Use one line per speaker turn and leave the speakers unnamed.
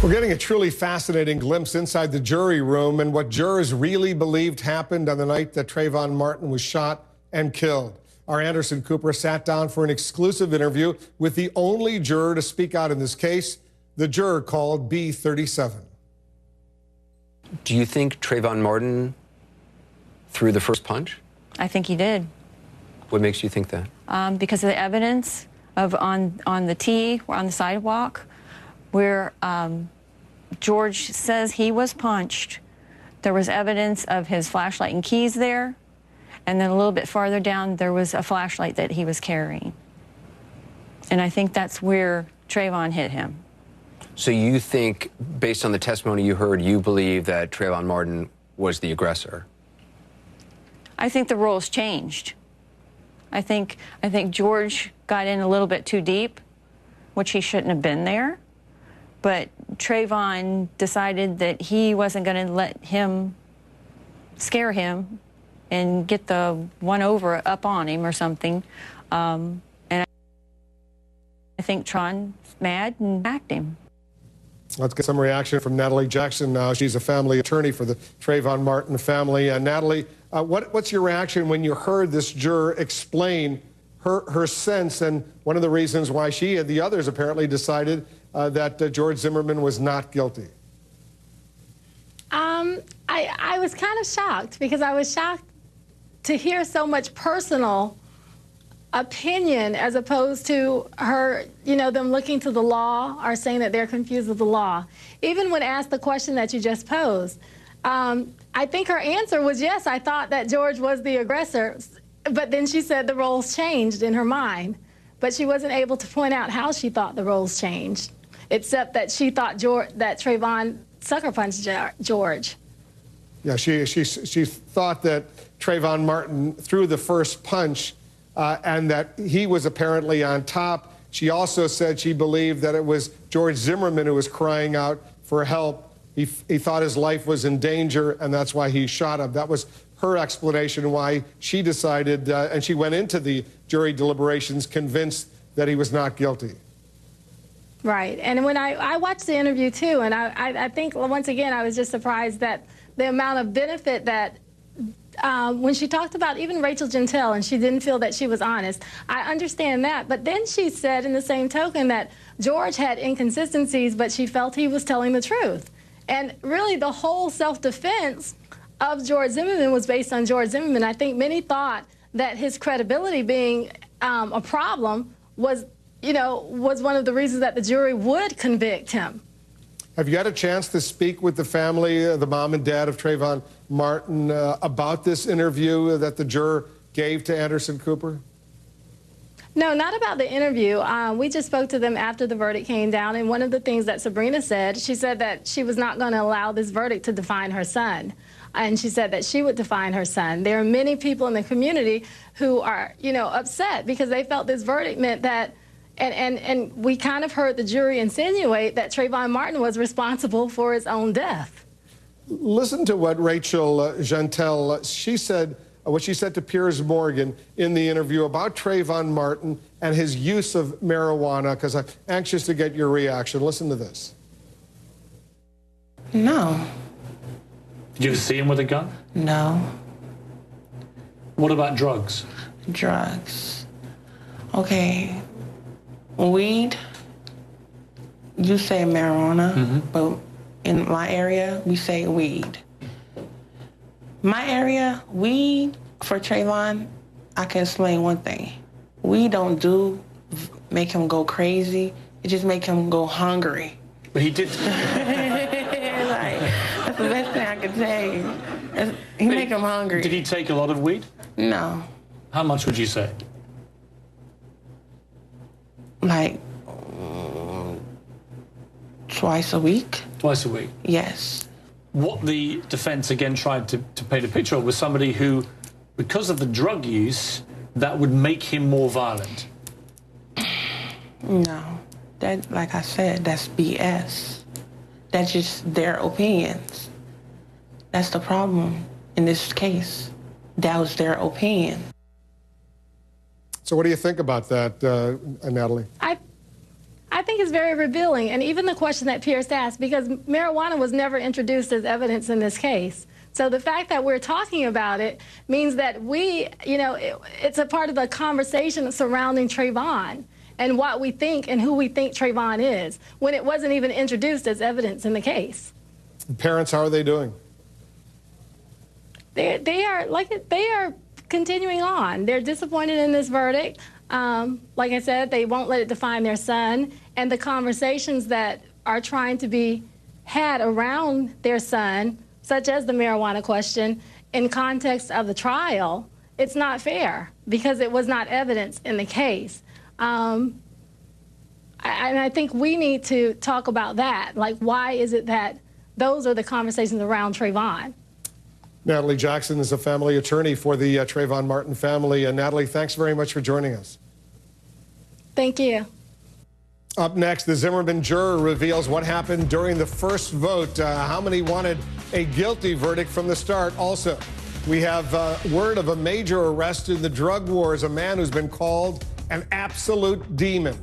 We're getting a truly fascinating glimpse inside the jury room and what jurors really believed happened on the night that Trayvon Martin was shot and killed. Our Anderson Cooper sat down for an exclusive interview with the only juror to speak out in this case, the juror called B37.
Do you think Trayvon Martin threw the first punch?
I think he did.
What makes you think that?
Because of the evidence of on the tee or on the sidewalk where George says he was punched. There was evidence of his flashlight and keys there, and then a little bit farther down there was a flashlight that he was carrying. And I think that's where Trayvon hit him.
So you think, based on the testimony you heard, you believe that Trayvon Martin was the aggressor?
I think the roles changed. I think George got in a little bit too deep, which he shouldn't have been there. But Trayvon decided that he wasn't going to let him scare him and get the one over up on him or something. And I think Tron's mad and backed him.
Let's get some reaction from Natalie Jackson now. She's a family attorney for the Trayvon Martin family. Natalie, what's your reaction when you heard this juror explain her sense and one of the reasons why she and the others apparently decided that George Zimmerman was not guilty?
I was kind of shocked because I was shocked to hear so much personal opinion as opposed to her, them looking to the law or saying that they're confused with the law. Even when asked the question that you just posed, I think her answer was yes, I thought that George was the aggressor, but then she said the roles changed in her mind, but she wasn't able to point out how she thought the roles changed, except that she thought that Trayvon sucker punched George.
Yeah, she thought that Trayvon Martin threw the first punch and that he was apparently on top. She also said she believed that it was George Zimmerman who was crying out for help. He thought his life was in danger, and that's why he shot him. That was her explanation why she decided, and she went into the jury deliberations convinced that he was not guilty.
Right, and when I watched the interview too, and I think once again I was just surprised that the amount of benefit that when she talked about even Rachel Gentile and she didn't feel that she was honest, I understand that, but then she said in the same token that George had inconsistencies, but she felt he was telling the truth. And really the whole self-defense of George Zimmerman was based on George Zimmerman. I think many thought that his credibility being a problem was one of the reasons that the jury would convict him.
Have you had a chance to speak with the family, the mom and dad of Trayvon Martin, about this interview that the juror gave to Anderson Cooper?
No, not about the interview. We just spoke to them after the verdict came down, and one of the things that Sabrina said, she said that she was not going to allow this verdict to define her son. And she said that she would define her son. There are many people in the community who are, upset because they felt this verdict meant that, and we kind of heard the jury insinuate that Trayvon Martin was responsible for his own death.
Listen to what Rachel Gentile, what she said to Piers Morgan in the interview about Trayvon Martin and his use of marijuana, because I'm anxious to get your reaction. Listen to this.
No.
Did you ever see him with a gun?
No.
What about drugs?
Drugs. Okay. Weed, you say marijuana, but in my area, we say weed. My area, weed, for Trayvon, I can explain one thing. We don't make him go crazy. It just make him go hungry.
But he did.
That's the best thing I could say. He make him hungry.
Did he take a lot of weed?
No.
How much would you say?
Like twice a week.
Twice a week?
Yes.
What the defense again tried to paint a picture of was somebody who, because of the drug use, that would make him more violent.
No. That, like I said, that's BS. That's just their opinions. That's the problem in this case. That was their opinion.
So what do you think about that, Natalie?
I think it's very revealing. And even the question that Pierce asked, because marijuana was never introduced as evidence in this case. So the fact that we're talking about it means that it's a part of the conversation surrounding Trayvon and what we think and who we think Trayvon is, when it wasn't even introduced as evidence in the case.
Parents, how are they doing?
They are continuing on. They're disappointed in this verdict. Like I said, they won't let it define their son, and the conversations that are trying to be had around their son, such as the marijuana question, in context of the trial, it's not fair because it was not evidence in the case. And I think we need to talk about that. Like, why is it that those are the conversations around Trayvon?
Natalie Jackson is a family attorney for the Trayvon Martin family. Natalie, thanks very much for joining us.
Thank you.
Up next, the Zimmerman juror reveals what happened during the first vote, how many wanted a guilty verdict from the start. Also, we have word of a major arrest in the drug wars, a man who's been called an absolute demon.